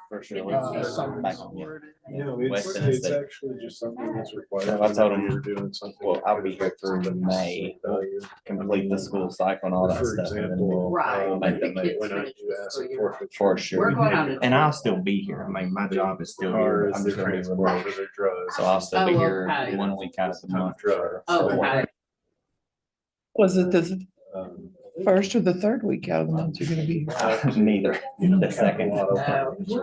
For sure. It's actually just something that's required. So I told him, you're doing something. well, I'll be here through May, complete the school cycle and all that For stuff. And then example, we'll make the move. when I do asset forfeiture. For sure. We're going on a And I'll still be here. I mean, my job is still here. I'm just gonna be remote. For their drugs. So I'll still be Oh, here okay. 1 week out of the month. Drugs. Okay. Was it the Um, first or the third week out of the month you're gonna be here? Neither. The second. or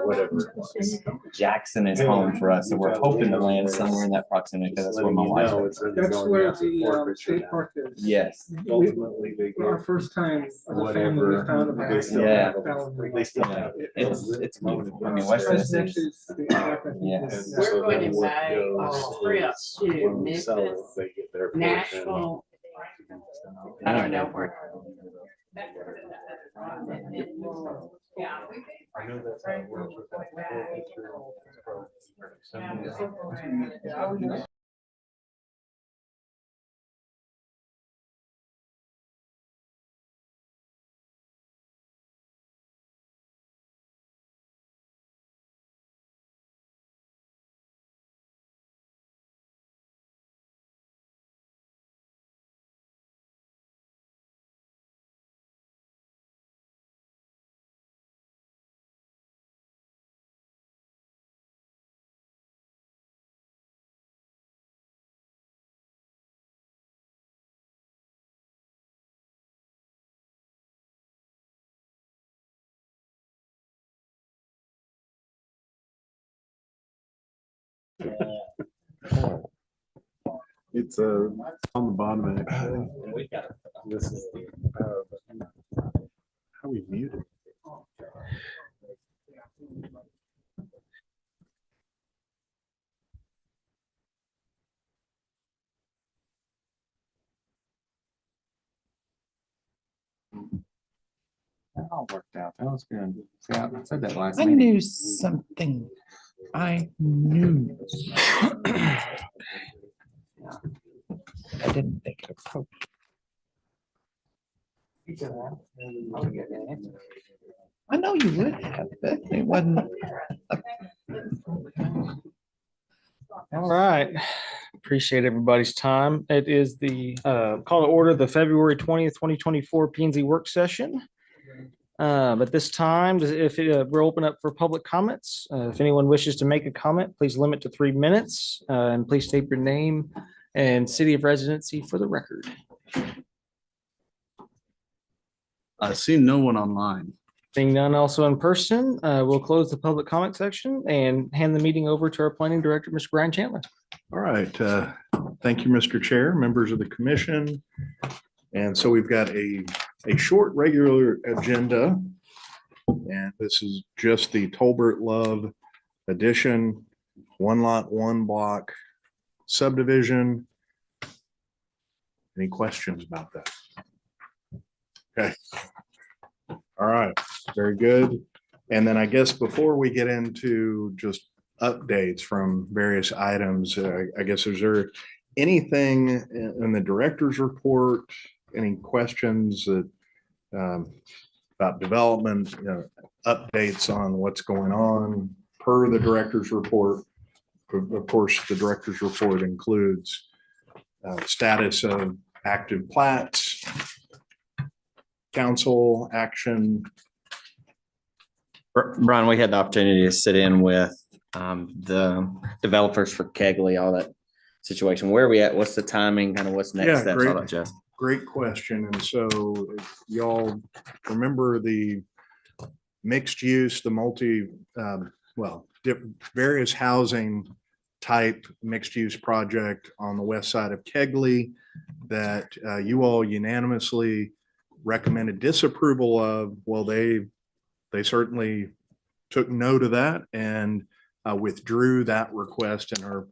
whatever it was. Jackson is home for us, so we're hoping to land somewhere in that proximity because that's where my wife is. That's where the state park is. Yes. Ultimately, they Our get first time as a family, whatever. we found about They still Yeah. have- They still Yeah. have. It's beautiful. I mean, West That's Tennessee. actually state park, I think, Yes. is- We're going to what May goes on a trip is to when we sell it, Memphis, they get their portion. Nashville. I don't know where. Yeah. I know that's how it works with that forfeiture. It's on the bottom actually. This is the power button. How we mute it? That all worked out. That was good. Yeah, I said that last I meeting. knew something. I knew. I didn't think it appropriate. I know you would have, but it wasn't. All right. Appreciate everybody's time. It is the call to order the February 20th, 2024 P and Z work session. At this time, we're open up for public comments. If anyone wishes to make a comment, please limit to 3 minutes and please state your name and city of residency for the record. I see no one online. Seeing none also in person, we'll close the public comment section and hand the meeting over to our planning director, Mr. Brian Chandler. All right. Thank you, Mr. Chair, members of the commission. And so we've got a short regular agenda. And this is just the Tolbert Love addition, 1 lot, 1 block subdivision. Any questions about that? Okay. All right, very good. And then I guess before we get into just updates from various items, I guess, is there anything in the director's report, any questions that about development, updates on what's going on per the director's report? Of course, the director's report includes status of active plats, council action. Brian, we had the opportunity to sit in with the developers for Kegley, all that situation. Where are we at? What's the timing? Kind of what's next Yeah, steps? great. All that, Jeff. Great question. And so if y'all remember the mixed use, the various housing type mixed use project on the west side of Kegley that you all unanimously recommended disapproval of. Well, they certainly took note of that and withdrew that request and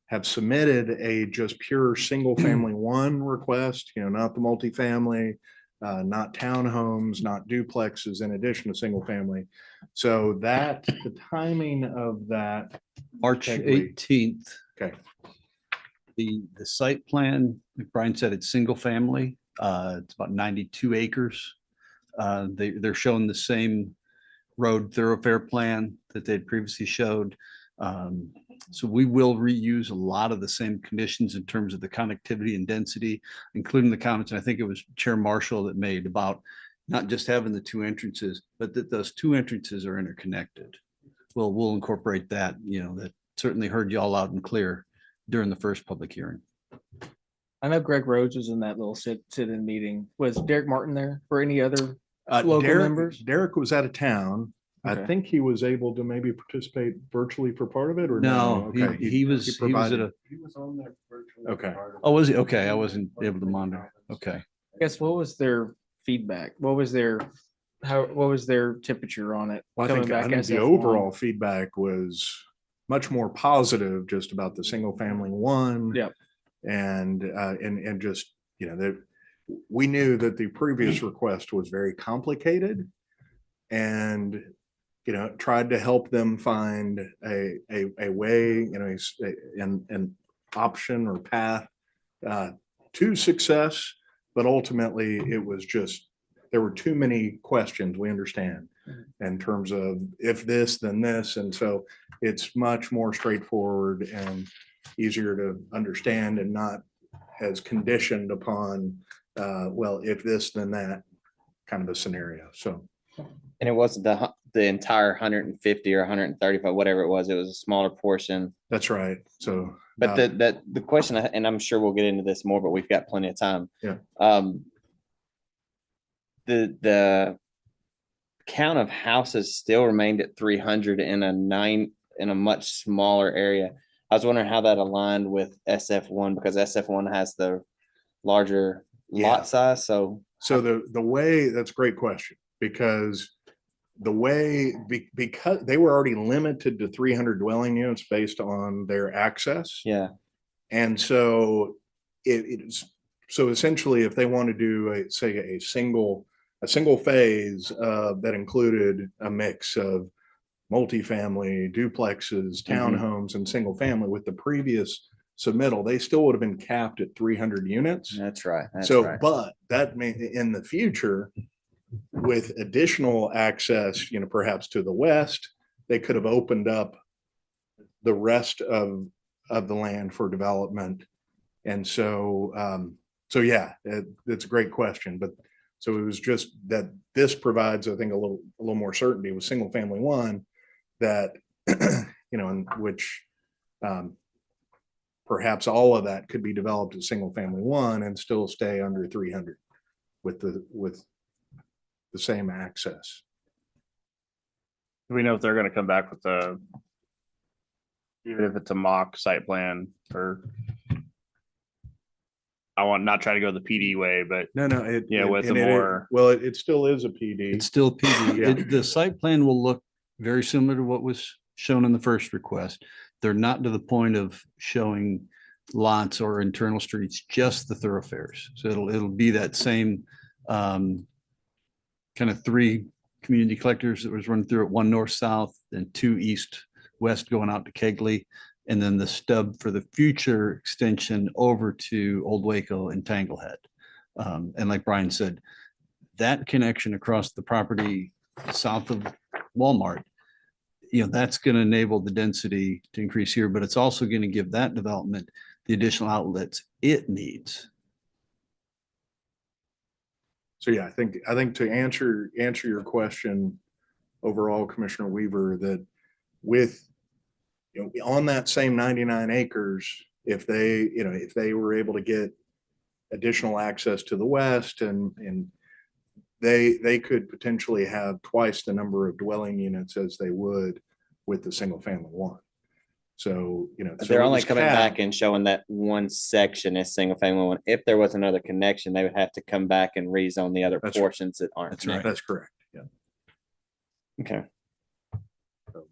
have submitted a just pure single family 1 request, not the multifamily, not townhomes, not duplexes, in addition to single family. So that the timing of that, March Kegley. 18th. okay, The site plan, like Brian said, it's single family. It's about 92 acres. They're showing the same road thoroughfare plan that they'd previously showed. So we will reuse a lot of the same conditions in terms of the connectivity and density, including the comments. And I think it was Chair Marshall that made about not just having the two entrances, but that those two entrances are interconnected. We'll incorporate that, that certainly heard y'all loud and clear during the first public hearing. I know Greg Rhodes was in that little sit-in meeting. Was Derek Martin there for any other? Local members? Derek was out of town. I Okay. think he was able to maybe participate virtually for part of it or No, Okay, he was at provided- a, He was on there virtually. Okay. oh, was he? Okay, I wasn't able to monitor. Okay. I guess what was their feedback? What was their temperature on it? Well, I coming think back the SF1? overall feedback was much more positive just about the single family one. Yep. And just, that we knew that the previous request was very complicated and, tried to help them find a way, an option or path to success. But ultimately it was just, there were too many questions, we understand, in terms of if this, then this. And so it's much more straightforward and easier to understand and not as conditioned upon, well, if this, then that kind of a scenario. So, And it wasn't the entire 150 or 135, whatever it was a smaller portion. that's right. So. But the question, and I'm sure we'll get into this more, but we've got plenty of time. Yeah. The count of houses still remained at 300 in a much smaller area. I was wondering how that aligned with SF1 because SF1 has the larger Yeah. lot size. So So the way, that's a great question, because the way, because they were already limited to 300 dwelling units based on their access. yeah, And so it's, so essentially if they want to do a single phase that included a mix of multifamily, duplexes, townhomes, and single family with the previous submittal, they still would have been capped at 300 units. that's right. That's So, right. but that may, in the future, with additional access, perhaps to the west, they could have opened up the rest of the land for development. And so, yeah, it's a great question, but so it was just that this provides, I think, a little more certainty with single family one that, in which, perhaps all of that could be developed as single family one and still stay under 300 with the same access. Do we know if they're gonna come back with even if it's a mock site plan or I want not try to go the PD way, but No, with the and more- well, it still is a PD. It's still PD. Yeah. The site plan will look very similar to what was shown in the first request. They're not to the point of showing lots or internal streets, just the thoroughfares. So it'll be that same kind of three community collectors that was running through it, one north-south and two east-west going out to Kegley. And then the stub for the future extension over to Old Waco and Tanglehead. And like Brian said, that connection across the property south of Walmart, that's going to enable the density to increase here, but it's also going to give that development the additional outlets it needs. So yeah, I think to answer your question overall, Commissioner Weaver, that with, on that same 99 acres, if they were able to get additional access to the west and they could potentially have twice the number of dwelling units as they would with the single family one. So, so They're it only was coming capped. back and showing that one section is single family one. If there was another connection, they would have to come back and rezone the other That's right. portions that aren't. That's right. connected. That's correct. Yeah. Okay. So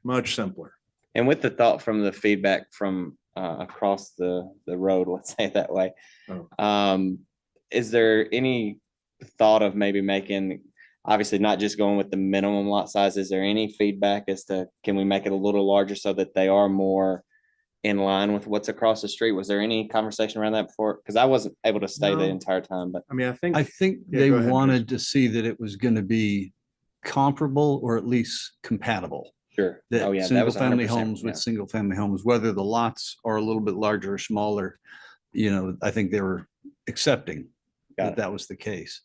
much simpler. And with the thought from the feedback from across the road, let's say it that way. Oh. Is there any thought of maybe making, obviously not just going with the minimum lot size, is there any feedback as to, can we make it a little larger so that they are more in line with what's across the street? Was there any conversation around that before? Because I wasn't able to stay the No. entire time, but I mean, I think I think Yeah, they go ahead, wanted to see that it was going to be comparable or at least compatible. Sure. That Oh, yeah, that single was family 100%, homes with yeah. single family homes, whether the lots are a little bit larger or smaller, I think they were accepting Got that it. that was the case,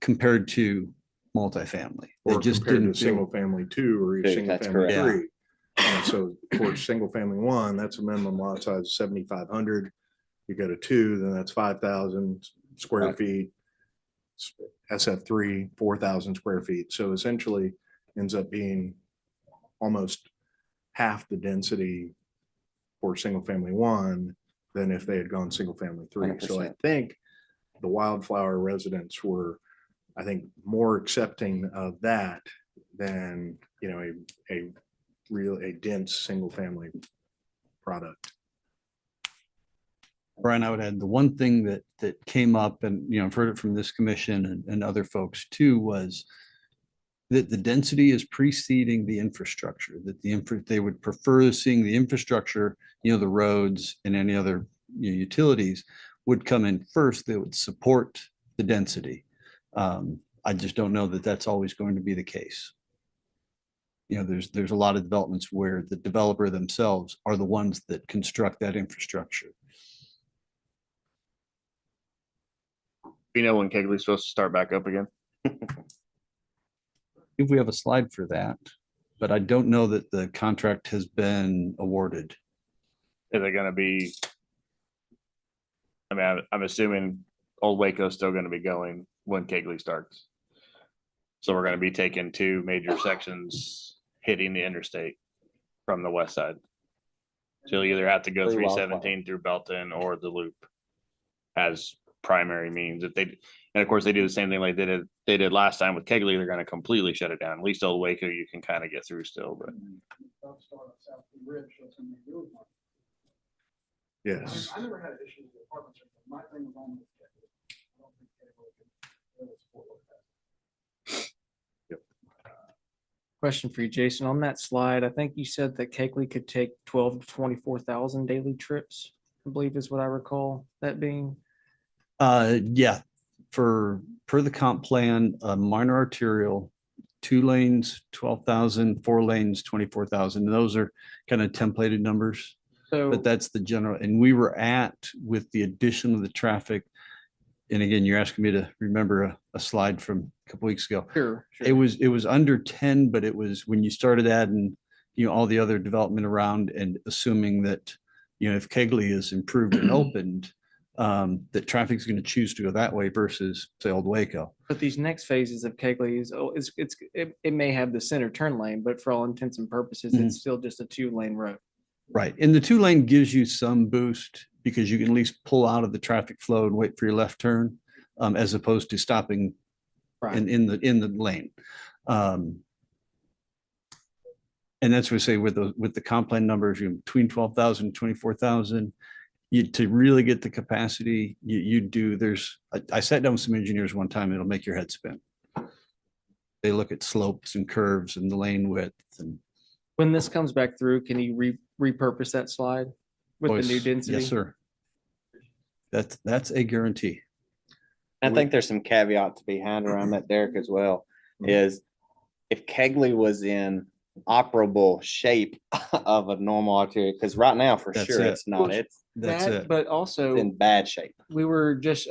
compared to multifamily. They Or just compared didn't to feel, single family two or Two, single that's family correct. three. And so for single family one, that's a minimum lot size of 7,500. You go to two, then that's 5,000 square Right. feet. SF3, 4,000 square feet. So essentially ends up being almost half the density for single family one than if they had gone single family three. So I 100%. think the Wildflower residents were, I think, more accepting of that than, a dense single family product. Brian, I would add the one thing that came up, and I've heard it from this commission and other folks too, was that the density is preceding the infrastructure, that they would prefer seeing the infrastructure, the roads and any other utilities would come in first. They would support the density. I just don't know that that's always going to be the case. There's a lot of developments where the developer themselves are the ones that construct that infrastructure. You know when Kegley's supposed to start back up again? If we have a slide for that, but I don't know that the contract has been awarded. Is it gonna be? I mean, I'm assuming Old Waco's still gonna be going when Kegley starts. So we're gonna be taking two major sections hitting the interstate from the west side. So you'll either have to go Through Wildflower. 317 through Belton or the loop as primary means. And of course they do the same thing like they did last time with Kegley. They're gonna completely shut it down. At least Old Waco you can kind of get through still, but Yes. I never had issues with apartments. My thing was on. I don't think they will support that. Question for you, Jason. On that slide, I think you said that Kegley could take 12 to 24,000 daily trips, I believe is what I recall that being. Yeah, per the comp plan, minor arterial, 2 lanes, 12,000, 4 lanes, 24,000. Those are kind of templated numbers, So but that's the general. And we were at, with the addition of the traffic. And again, you're asking me to remember a slide from a couple weeks ago. sure. It was under 10, but it was when you started adding, all the other development around and assuming that, if Kegley is improved and opened, that traffic's going to choose to go that way versus say Old Waco. But these next phases of Kegley it may have the center turn lane, but for all intents and purposes, it's still just a 2-lane road. Right. And the 2-lane gives you some boost because you can at least pull out of the traffic flow and wait for your left turn, as opposed to stopping Right. in the lane. And that's what we say with the comp plan numbers, between 12,000 and 24,000, to really get the capacity, I sat down with some engineers one time, it'll make your head spin. They look at slopes and curves and the lane width and. When this comes back through, can you repurpose that slide with the new density? Yes, sir. That's a guarantee. I think there's some caveat to be had around that, Derek, as well, is if Kegley was in operable shape of a normal arterial, because right now, for That's sure, it. it's not, it's That's That, it. But also, in bad shape. we were just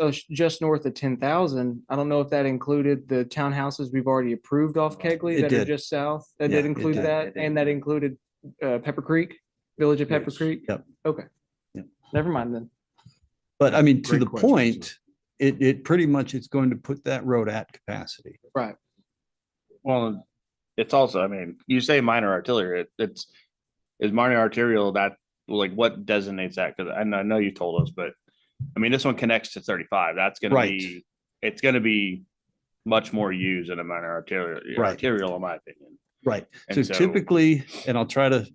north of 10,000. I don't know if that included the townhouses we've already approved off Kegley It that did. are just south. That Yeah, did it include did. that, It did. and that included Pepper Creek, Village of Pepper Yes. Creek. Yep. Okay. Yep. Never mind then. But I mean, to Great the question, point, it pretty much, it's going to put that road at capacity. Right. well, it's also, I mean, you say minor arterial, is minor arterial that, like, what designates that? Because I know you told us, but I mean, this one connects to 35. That's gonna Right. be, it's gonna be much more used in a minor Right. arterial, in my opinion. Right. So And so- typically, and I'll try to,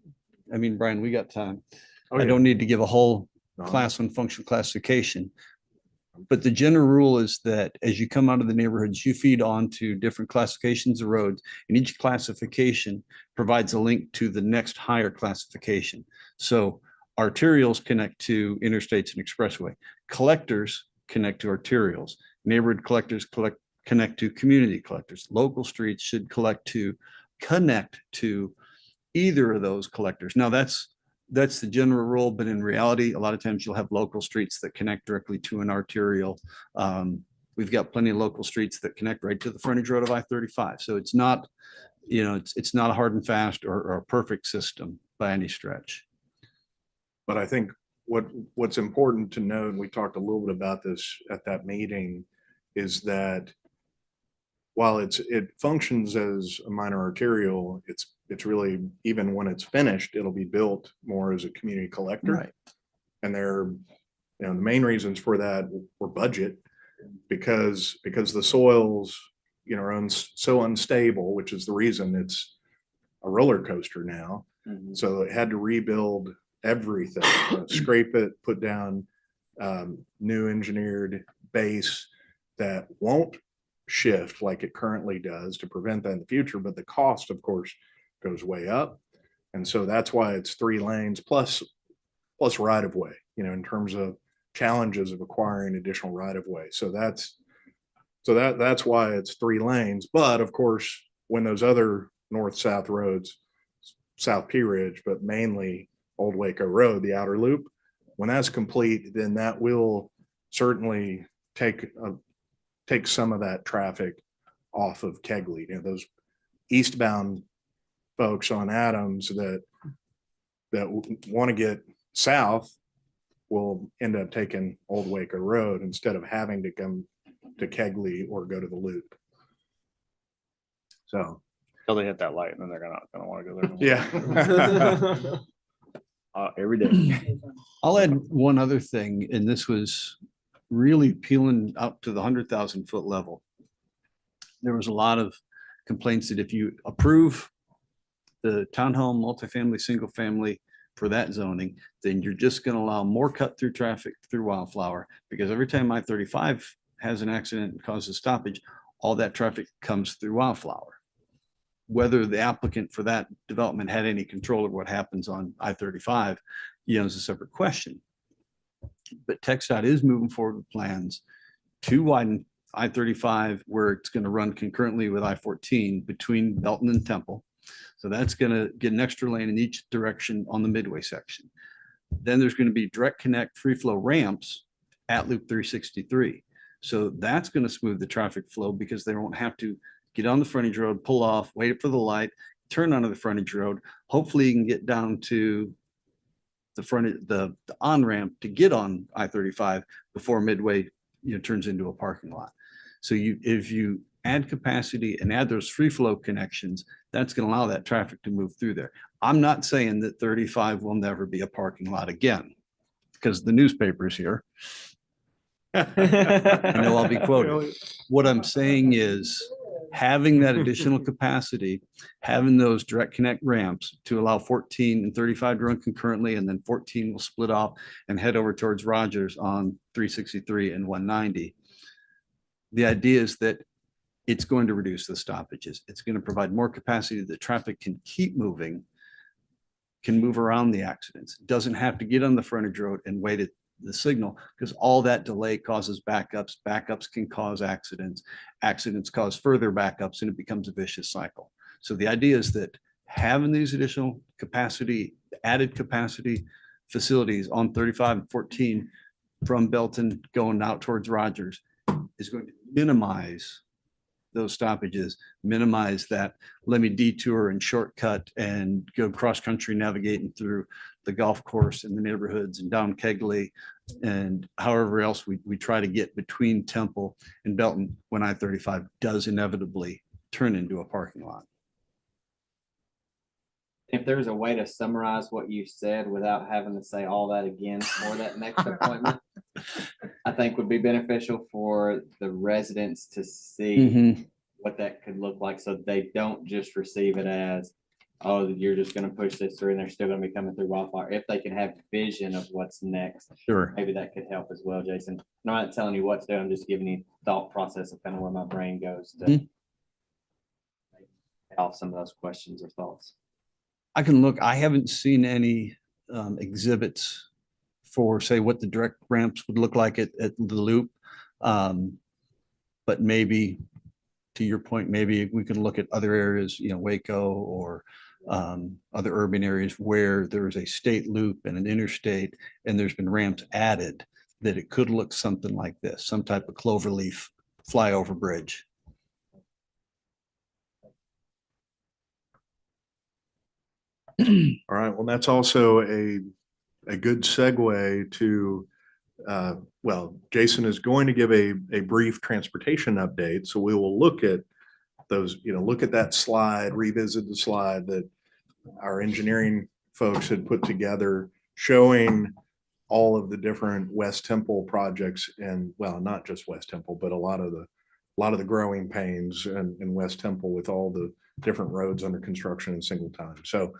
I mean, Brian, we got time. Oh, I yeah. don't need to give a whole No. class on function classification. But the general rule is that as you come out of the neighborhoods, you feed on to different classifications of roads, and each classification provides a link to the next higher classification. So arterials connect to interstates and expressway. Collectors connect to arterials. Neighborhood collectors connect to community collectors. Local streets should connect to either of those collectors. Now that's the general rule, but in reality, a lot of times you'll have local streets that connect directly to an arterial. We've got plenty of local streets that connect right to the frontage road of I-35. So it's not, it's not a hard and fast or a perfect system by any stretch. But I think what's important to note, and we talked a little bit about this at that meeting, is that while it functions as a minor arterial, it's really, even when it's finished, it'll be built more as a community collector. Right. And the main reasons for that were budget, because the soils, are so unstable, which is the reason it's a roller coaster now. So it had to rebuild everything, scrape it, put down new engineered base that won't shift like it currently does to prevent that in the future. But the cost, of course, goes way up. And so that's why it's 3 lanes plus right of way, in terms of challenges of acquiring additional right of way. So that's why it's 3 lanes. But of course, when those other north-south roads, South Pea Ridge, but mainly Old Waco Road, the outer loop, when that's complete, then that will certainly take some of that traffic off of Kegley. Those eastbound folks on Adams that want to get south will end up taking Old Waco Road instead of having to come to Kegley or go to the loop. So Till they hit that light, and then they're not gonna want to go there. yeah. Every day. I'll add one other thing, and this was really peeling up to the 100,000 foot level. There was a lot of complaints that if you approve the townhome, multifamily, single family for that zoning, then you're just going to allow more cut through traffic through Wildflower, because every time I-35 has an accident and causes stoppage, all that traffic comes through Wildflower. Whether the applicant for that development had any control of what happens on I-35, is a separate question. But TxDOT is moving forward with plans to widen I-35 where it's going to run concurrently with I-14 between Belton and Temple. So that's going to get an extra lane in each direction on the midway section. Then there's going to be direct connect free flow ramps at Loop 363. So that's going to smooth the traffic flow, because they won't have to get on the frontage road, pull off, wait for the light, turn onto the frontage road. Hopefully you can get down to the on-ramp to get on I-35 before midway, turns into a parking lot. So if you add capacity and add those free flow connections, that's going to allow that traffic to move through there. I'm not saying that 35 will never be a parking lot again, because the newspaper's here. I know I'll be quoted. What I'm saying is, having that additional capacity, having those direct connect ramps to allow 14 and 35 to run concurrently, and then 14 will split off and head over towards Rogers on 363 and 190. The idea is that it's going to reduce the stoppages. It's going to provide more capacity that traffic can keep moving, can move around the accidents. Doesn't have to get on the frontage road and wait at the signal, because all that delay causes backups. Backups can cause accidents. Accidents cause further backups, and it becomes a vicious cycle. So the idea is that having these additional capacity, added capacity facilities on 35 and 14 from Belton going out towards Rogers is going to minimize those stoppages, minimize that, let me detour and shortcut and go cross-country navigating through the golf course and the neighborhoods and down Kegley and however else we try to get between Temple and Belton when I-35 does inevitably turn into a parking lot. If there's a way to summarize what you said without having to say all that again for that next appointment, I think would be beneficial for the residents to see what that could look like, so they don't just receive it as, oh, you're just going to push this through and they're still going to be coming through Wildflower. If they can have vision of what's next, Sure. maybe that could help as well, Jason. I'm not telling you what to do. I'm just giving you thought process of kind of where my brain goes to off some of those questions or thoughts. I can look, I haven't seen any exhibits for, say, what the direct ramps would look like at the loop. But maybe to your point, maybe we can look at other areas, Waco or other urban areas where there is a state loop and an interstate, and there's been ramps added, that it could look something like this, some type of cloverleaf flyover bridge. All right, well, that's also a good segue to, well, Jason is going to give a brief transportation update. So we will look at those, look at that slide, revisit the slide that our engineering folks had put together showing all of the different West Temple projects, and well, not just West Temple, but a lot of the growing pains in West Temple with all the different roads under construction in single time. So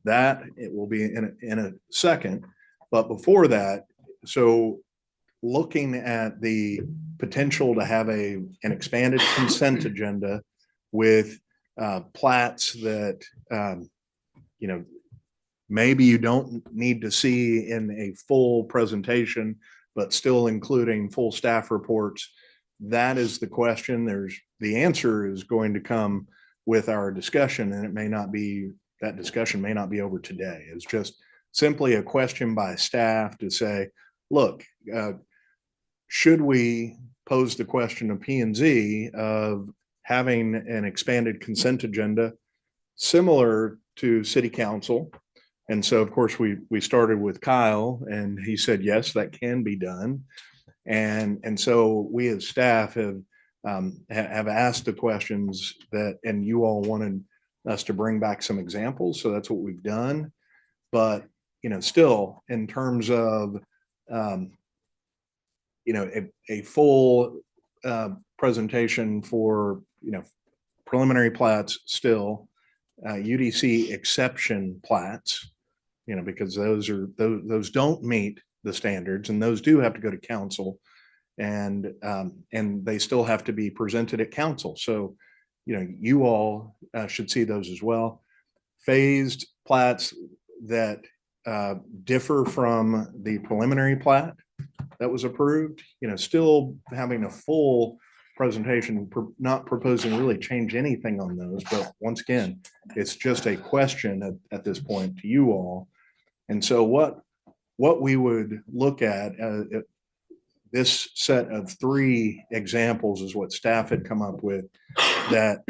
that it will be in a second, but before that, so looking at the potential to have an expanded consent agenda with plats that maybe you don't need to see in a full presentation, but still including full staff reports. That is the question. The answer is going to come with our discussion, and that discussion may not be over today. It's just simply a question by staff to say, look, should we pose the question of P&Z of having an expanded consent agenda similar to city council? And so, of course, we started with Kyle, and he said, yes, that can be done. And so we as staff have asked the questions and you all wanted us to bring back some examples. So that's what we've done. But, still in terms of, a full presentation for, preliminary plats still, UDC exception plats, because those don't meet the standards, and those do have to go to council, and they still have to be presented at council. So, you all should see those as well. Phased plats that differ from the preliminary plat that was approved, still having a full presentation, not proposing really change anything on those, but once again, it's just a question at this point to you all. And so what we would look at, this set of 3 examples is what staff had come up with, that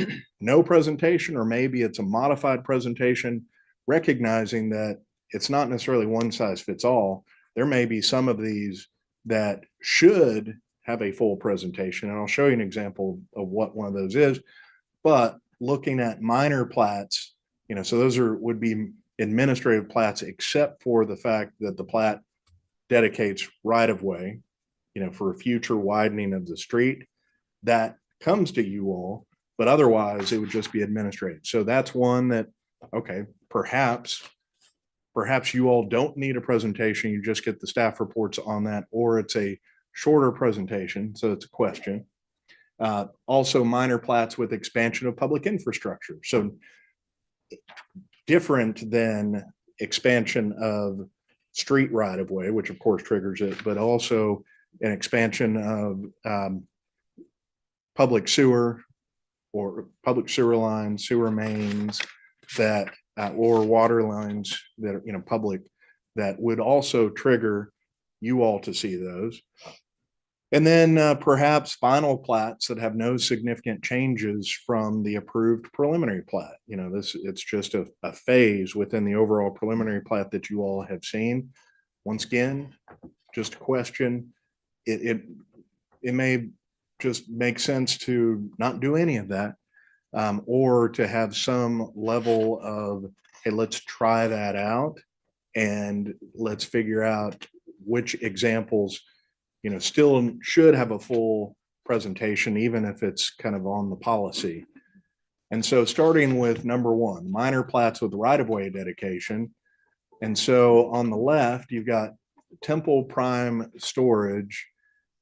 no presentation, or maybe it's a modified presentation, recognizing that it's not necessarily one size fits all. There may be some of these that should have a full presentation, and I'll show you an example of what one of those is. But looking at minor plats, so those would be administrative plats, except for the fact that the plat dedicates right of way, for a future widening of the street, that comes to you all, but otherwise it would just be administrative. So that's one that, okay, perhaps you all don't need a presentation, you just get the staff reports on that, or it's a shorter presentation, so it's a question. Also minor plats with expansion of public infrastructure. So different than expansion of street right of way, which of course triggers it, but also an expansion of public sewer or public sewer lines, sewer mains that, or water lines that are, public, that would also trigger you all to see those. And then perhaps final plats that have no significant changes from the approved preliminary plat. It's just a phase within the overall preliminary plat that you all have seen. Once again, just a question. It may just make sense to not do any of that, or to have some level of, hey, let's try that out and let's figure out which examples still should have a full presentation, even if it's kind of on the policy. And so starting with number 1, minor plats with right-of-way dedication. And so on the left, you've got Temple Prime Storage,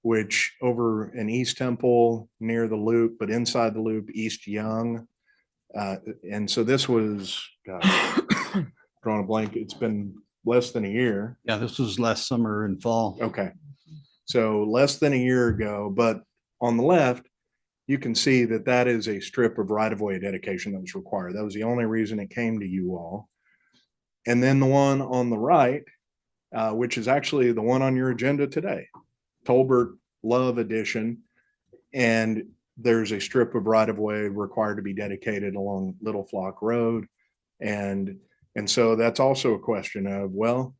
which over in East Temple near the loop, but inside the loop, East Young. And so this was, gosh, drawing a blank, it's been less than a year. Yeah, this was last summer and fall. Okay. So less than a year ago, but on the left, you can see that that is a strip of right-of-way dedication that was required. That was the only reason it came to you all. And then the one on the right, which is actually the one on your agenda today, Tolbert Love Edition. And there's a strip of right-of-way required to be dedicated along Little Flock Road. And so that's also a question of, well,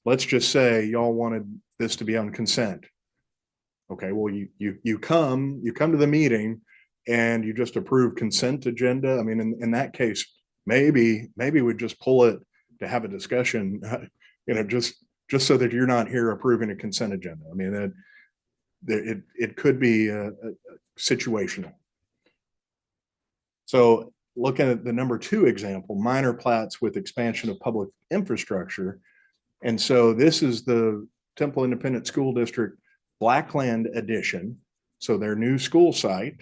let's just say y'all wanted this to be on consent. Okay, well, you come to the meeting and you just approve consent agenda. I mean, in that case, maybe we'd just pull it to have a discussion, just so that you're not here approving a consent agenda. I mean, it could be situational. So looking at the number 2 example, minor plats with expansion of public infrastructure. And so this is the Temple Independent School District Blackland Edition. So their new school site,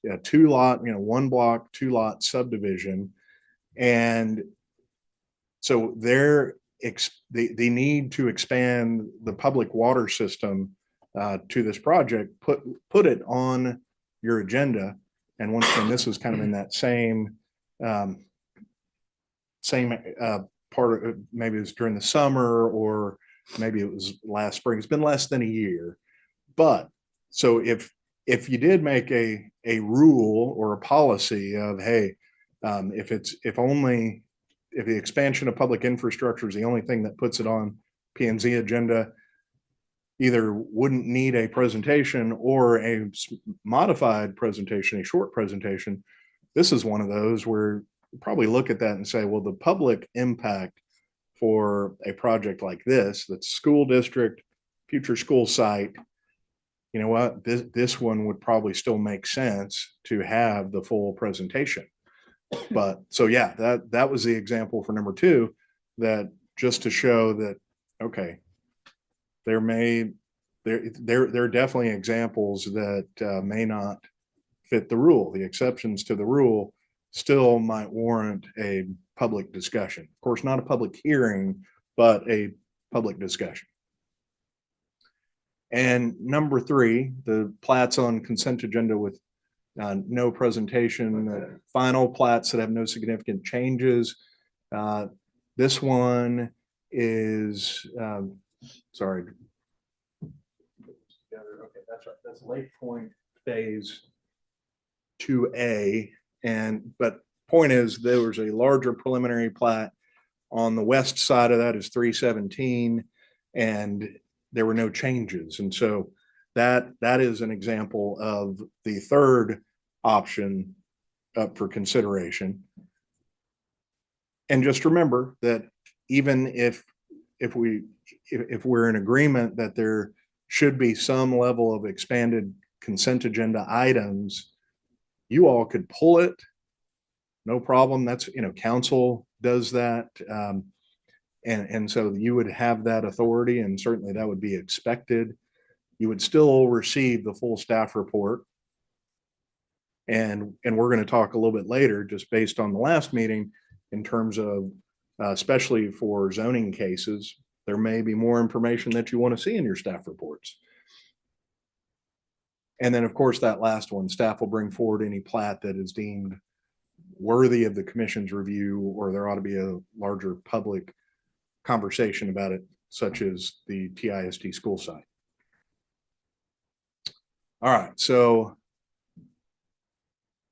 a 2-lot, 1 block, 2-lot subdivision. And so they need to expand the public water system to this project, put it on your agenda. And once again, this is kind of in that same part of, maybe it was during the summer or maybe it was last spring. It's been less than a year. But so if you did make a rule or a policy of, hey, if the expansion of public infrastructure is the only thing that puts it on P&Z agenda, either wouldn't need a presentation or a modified presentation, a short presentation. This is one of those where you probably look at that and say, well, the public impact for a project like this, that's school district, future school site, you know what, this one would probably still make sense to have the full presentation. But so yeah, that was the example for number 2, that just to show that, okay, there are definitely examples that may not fit the rule. The exceptions to the rule still might warrant a public discussion. Of course, not a public hearing, but a public discussion. And number 3, the plats on consent agenda with no presentation, final plats that have no significant changes. This one is, sorry. Okay, that's right. That's Lake Point Phase 2A. But point is, there was a larger preliminary plat on the west side of that is 317, and there were no changes. And so that is an example of the 3rd option up for consideration. And just remember that even if we're in agreement that there should be some level of expanded consent agenda items, you all could pull it, no problem. That's, council does that. And so you would have that authority, and certainly that would be expected. You would still receive the full staff report. And we're going to talk a little bit later, just based on the last meeting, in terms of, especially for zoning cases, there may be more information that you want to see in your staff reports. And then, of course, that last one, staff will bring forward any plat that is deemed worthy of the commission's review, or there ought to be a larger public conversation about it, such as the TISD school site. All right, so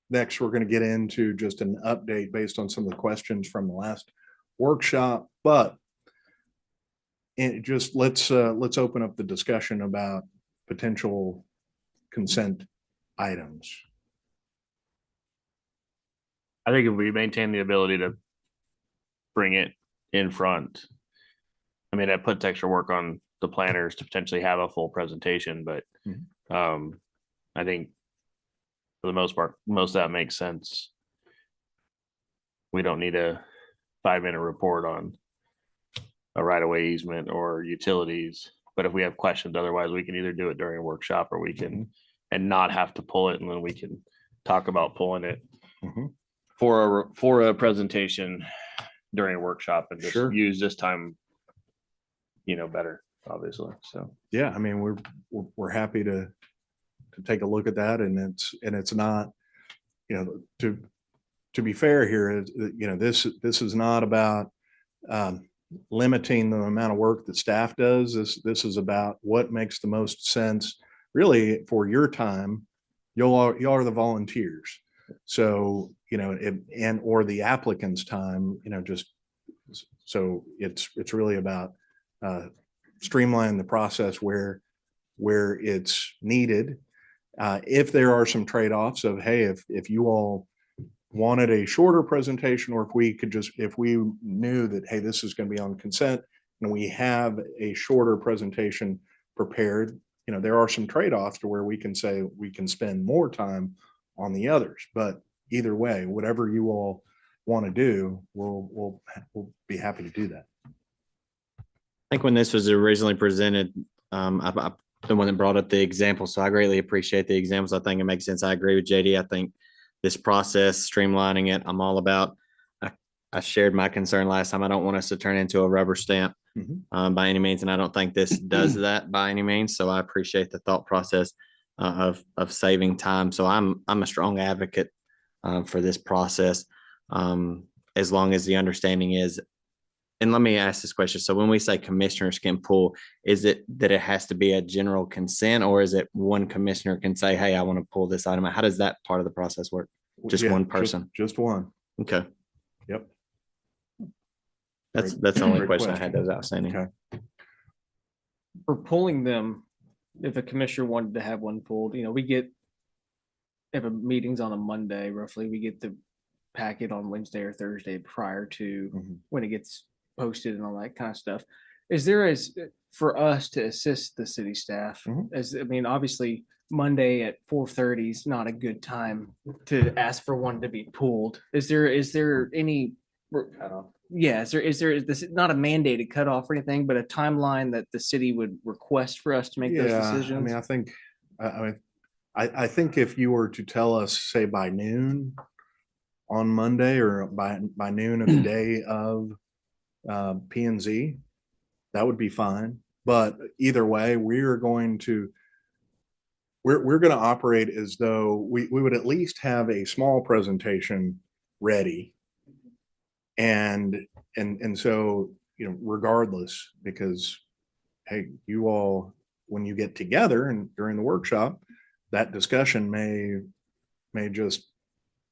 next we're going to get into just an update based on some of the questions from the last workshop, but just let's open up the discussion about potential consent items. I think if we maintain the ability to bring it in front, I mean, that puts extra work on the planners to potentially have a full presentation, but I think for the most part, most of that makes sense. We don't need a 5-minute report on a right-of-way easement or utilities, but if we have questions, otherwise we can either do it during a workshop, or we can and not have to pull it, and then we can talk about pulling it for a presentation during a workshop, and just use this time, better, obviously. So yeah, I mean, we're happy to take a look at that, and it's not, you know, to be fair here, this is not about limiting the amount of work that staff does. This is about what makes the most sense, really, for your time. Y'all are the volunteers. So, or the applicant's time, so it's really about streamlining the process where it's needed. If there are some trade-offs of, hey, if you all wanted a shorter presentation, or if we knew that, hey, this is going to be on consent and we have a shorter presentation prepared, there are some trade-offs to where we can say we can spend more time on the others. But either way, whatever you all want to do, we'll be happy to do that. I think when this was originally presented, I'm the one that brought up the example, so I greatly appreciate the examples. I think it makes sense. I agree with JD. I think this process, streamlining it, I'm all about. I shared my concern last time. I don't want us to turn into a rubber stamp by any means, and I don't think this does that by any means. So I appreciate the thought process of saving time. So I'm a strong advocate for this process, as long as the understanding is. And let me ask this question. So when we say commissioners can pull, is it that it has to be a general consent, or is it one commissioner can say, hey, I want to pull this item? How does that part of the process work? Just Yeah, one person? Just one. Okay. Yep. That's the only Great question I had that was outstanding. Okay. For pulling them, if a commissioner wanted to have one pulled, we get, if a meeting's on a Monday, roughly, we get the packet on Wednesday or Thursday prior to when it gets posted and all that kind of stuff. Is there for us to assist the city staff? Obviously Monday at 4:30 is not a good time to ask for one to be pulled. Is there any? Yeah, is there this not a mandated cutoff or anything, but a timeline that the city would request for us to make those decisions? I think if you were to tell us, say, by noon on Monday, or by noon of the day of P and Z, that would be fine. But either way, we're going to operate as though we would at least have a small presentation ready. And so, regardless, because, hey, you all, when you get together and during the workshop, that discussion may just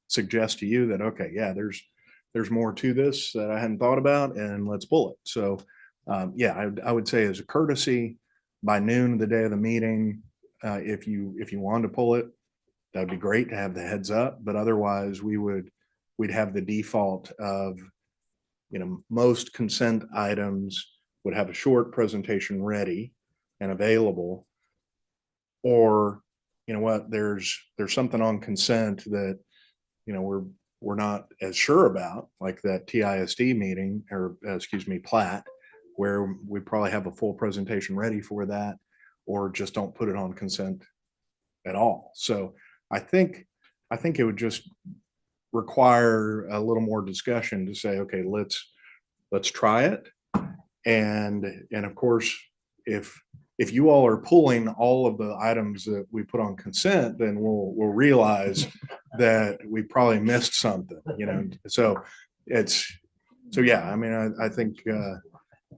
suggest to you that, okay, yeah, there's more to this that I hadn't thought about, and let's pull it. So I would say, as a courtesy, by noon of the day of the meeting, if you wanted to pull it, that'd be great to have the heads up. But otherwise, we'd have the default of, most consent items would have a short presentation ready and available, or there's something on consent that we're not as sure about, like that TISD meeting, or plat, where we probably have a full presentation ready for that, or just don't put it on consent at all. So I think it would just require a little more discussion to say, okay, let's try it. And of course, if you all are pulling all of the items that we put on consent, then we'll realize that we probably missed something, so I think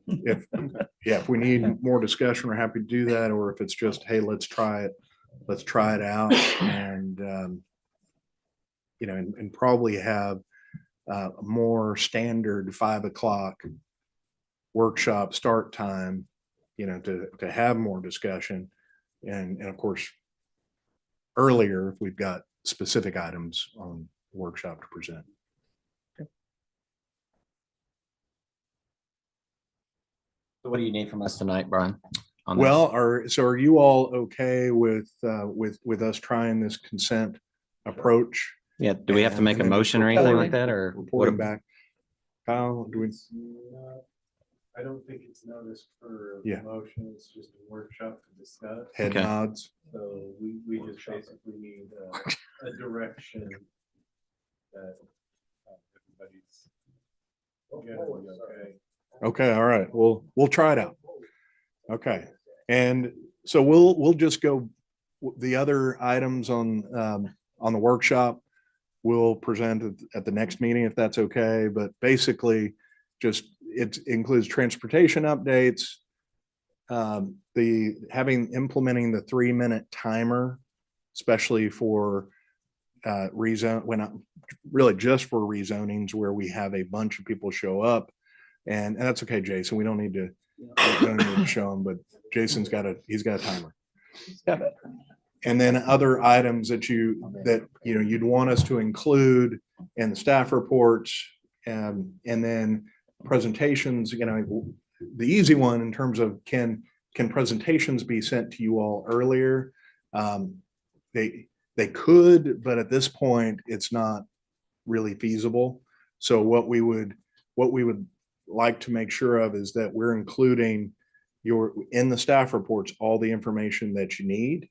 if we need more discussion, we're happy to do that. Or if it's just, hey, let's try it out, and and probably have a more standard 5 o'clock workshop start time, to have more discussion, and of course earlier if we've got specific items on the workshop to present. So what do you need from us tonight, Brian? Well, are you all okay with us trying this consent approach? Yeah. Do we have to make a motion or anything like that, or reporting back? How do we? I don't think it's noticed for Yeah. motion. It's just a workshop to discuss. Head Okay. nods. So we just basically need a direction that everybody's generally okay. Okay, all right. We'll try it out. Okay. And so we'll the other items on the workshop, we'll present at the next meeting if that's okay. But basically, just it includes transportation updates, implementing the 3-minute timer, especially for really just for rezonings where we have a bunch of people show up. And that's okay, Jason. We don't need to show them, but Jason's he's got a timer. And then other items that you'd want us to include in the staff reports, and then presentations, the easy one in terms of can presentations be sent to you all earlier? They could, but at this point, it's not really feasible. So what we would like to make sure of is that we're including in the staff reports, all the information that you need.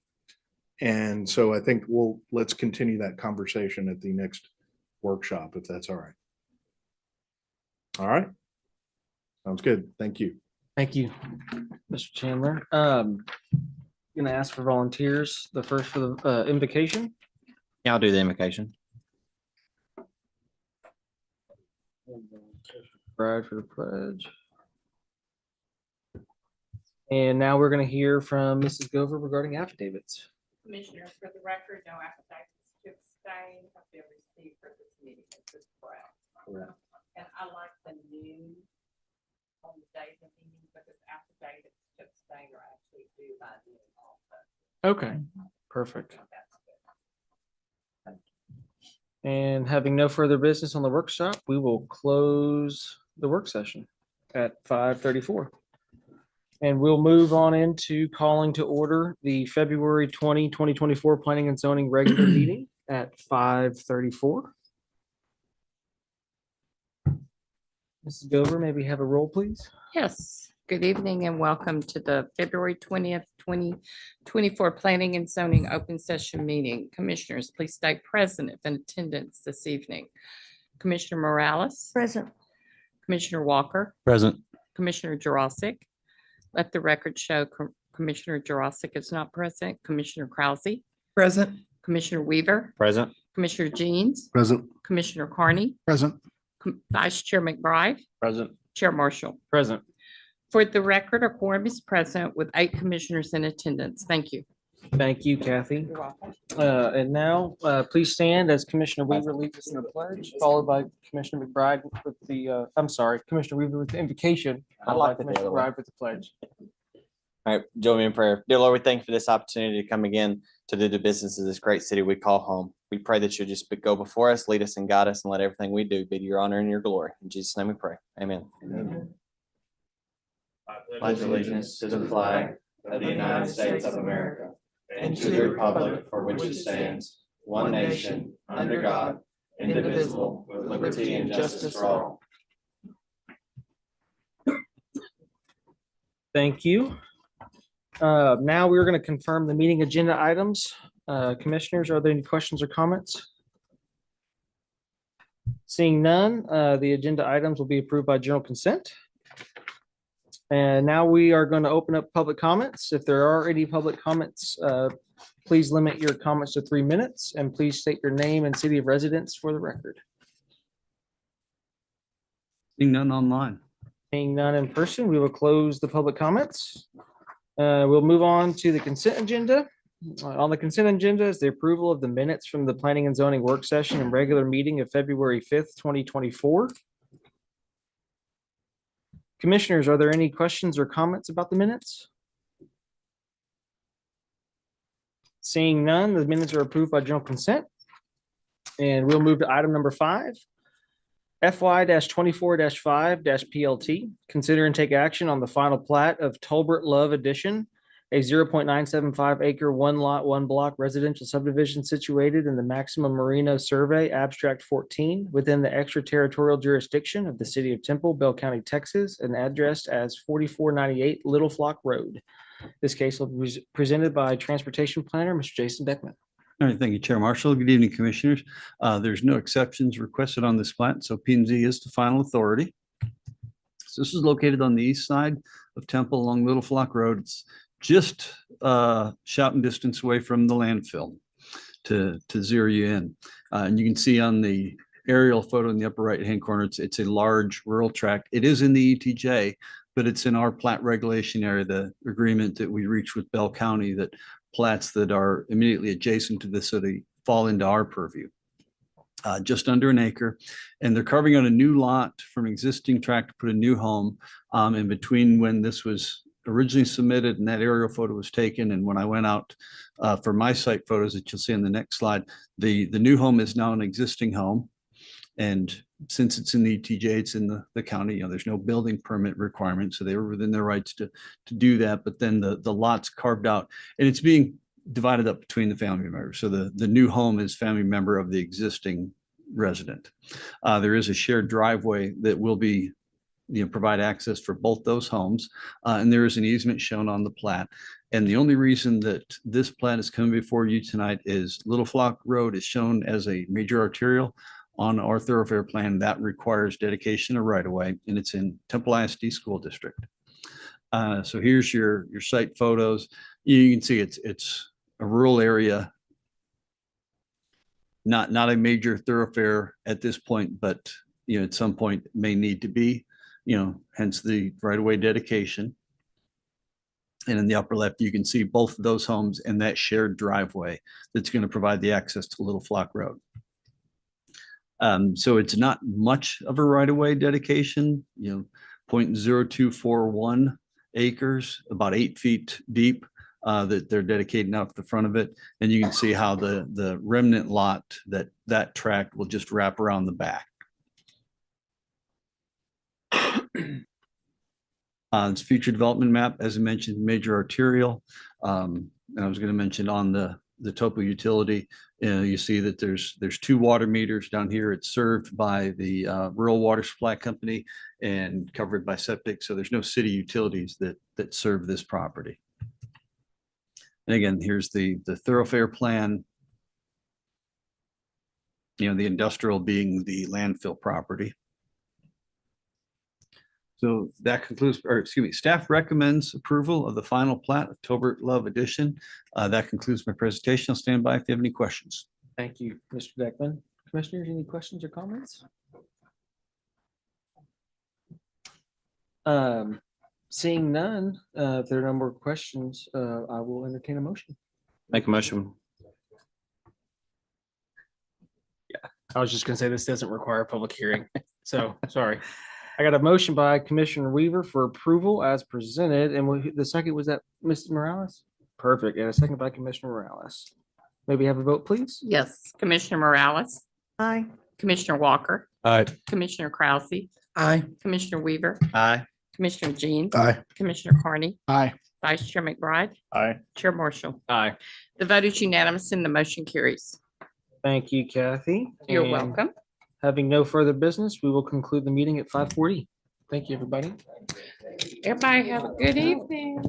And so I think let's continue that conversation at the next workshop, if that's all right. All right. Sounds good. Thank you. Thank you, Mr. Chandler. Gonna ask for volunteers, the first for the invocation. Yeah, I'll do the invocation. Bride for the pledge. And now we're going to hear from Mrs. Gover regarding affidavits. Commissioners, for the record, no affidavits to abstain have been received for this meeting. This is correct. And I like the new on the days of meetings, because affidavits to abstain are actually due by noon also. Okay, perfect. That's good. And having no further business on the workshop, we will close the work session at 5:34. And we'll move on into calling to order the February 2024 Planning and Zoning regular meeting at 5:34. Mrs. Gover, may we have a roll, please? Yes, good evening and welcome to the February 20th, 2024 Planning and Zoning Open Session Meeting. Commissioners, please stay present if in attendance this evening. Commissioner Morales. Present. Commissioner Walker. Present. Commissioner Jurasic. Let the record show Commissioner Jurasic is not present. Commissioner Krause. Present. Commissioner Weaver. Present. Commissioner Jeans. Present. Commissioner Carney. Present. Vice Chair McBride. Present. Chair Marshall. Present. For the record, a quorum is present with 8 commissioners in attendance. Thank you. Thank you, Kathy. You're welcome. And now, please stand as Commissioner Weaver leads us in the pledge, followed by Commissioner McBride with the, Commissioner Weaver with the invocation. I followed by like it the Commissioner other way. McBride with the pledge. All right, join me in prayer. Dear Lord, we thank you for this opportunity to come again to do the business of this great city we call home. We pray that you'll just go before us, lead us and guide us, and let everything we do be to your honor and your glory. In Jesus' name we pray. Amen. Pledge allegiance to the flag of the United States of America and to the republic for which it stands, one nation, under God, indivisible, with liberty and justice for all. Thank you. Now we're going to confirm the meeting agenda items. Commissioners, are there any questions or comments? Seeing none, the agenda items will be approved by general consent. And now we are going to open up public comments. If there are any public comments, please limit your comments to 3 minutes, and please state your name and city of residence for the record. Seeing none online. Seeing none in person, we will close the public comments. We'll move on to the consent agenda. On the consent agenda is the approval of the minutes from the Planning and Zoning Work Session and regular meeting of February 5th, 2024. Commissioners, are there any questions or comments about the minutes? Seeing none, the minutes are approved by general consent. And we'll move to item number 5. FY-24-5-PLT, consider and take action on the final plat of Tolbert Love Edition, a 0.975 acre, 1 lot, 1 block residential subdivision situated in the Maximum Merino Survey, Abstract 14, within the extraterritorial jurisdiction of the city of Temple, Bell County, Texas, and addressed as 4498 Little Flock Road. This case will be presented by Transportation Planner, Mr. Jason Beckman. All right, thank you, Chair Marshall. Good evening, Commissioners. There's no exceptions requested on this plat, so P&Z is the final authority. So this is located on the east side of Temple along Little Flock Road. It's just shouting distance away from the landfill to zero you in. And you can see on the aerial photo in the upper right-hand corner, it's a large rural tract. It is in the ETJ, but it's in our plat regulation area, the agreement that we reached with Bell County that plats that are immediately adjacent to the city fall into our purview. Just under an acre. And they're carving out a new lot from existing tract to put a new home. In between when this was originally submitted and that aerial photo was taken, and when I went out for my site photos that you'll see in the next slide, the new home is now an existing home. And since it's in the ETJ, it's in the county, there's no building permit requirement. So they were within their rights to do that. But then the lot's carved out and it's being divided up between the family members. So the new home is family member of the existing resident. There is a shared driveway that will be, provide access for both those homes. And there is an easement shown on the plat. And the only reason that this plat is coming before you tonight is Little Flock Road is shown as a major arterial on our thoroughfare plan that requires dedication of right of way, and it's in Temple ISD School District. So here's your site photos. You can see it's a rural area, not a major thoroughfare at this point, but at some point may need to be, hence the right of way dedication. And in the upper left, you can see both of those homes and that shared driveway that's going to provide the access to Little Flock Road. So it's not much of a right of way dedication, 0.0241 acres, about 8 feet deep, that they're dedicating out the front of it. And you can see how the remnant lot that tract will just wrap around the back. It's future development map, as I mentioned, major arterial. And I was going to mention on the topo utility, you see that there's 2 water meters down here. It's served by the rural water supply company and covered by septic. So there's no city utilities that serve this property. And again, here's the thoroughfare plan. The industrial being the landfill property. So that concludes, staff recommends approval of the final plat of Tolbert Love Edition. That concludes my presentation. I'll stand by if you have any questions. Thank you, Mr. Deckman. Commissioners, any questions or comments? Seeing none, if there are no more questions, I will entertain a motion. Make a motion. I was just gonna say this doesn't require a public hearing, so sorry. I got a motion by Commissioner Weaver for approval as presented, and the second was that Mrs. Morales? Perfect, and a second by Commissioner Morales. Maybe have a vote, please? Yes, Commissioner Morales, Aye. Commissioner Walker, Aye. Commissioner Krause, Aye. Commissioner Weaver, Aye. Commissioner Jean, Aye. Commissioner Carney, Aye. Vice Chair McBride, Aye. Chair Marshall. Aye. The vote is unanimous and the motion carries. Thank you, Kathy. You're And welcome. Having no further business, we will conclude the meeting at 5:40. Thank you, everybody. Everybody have a good evening.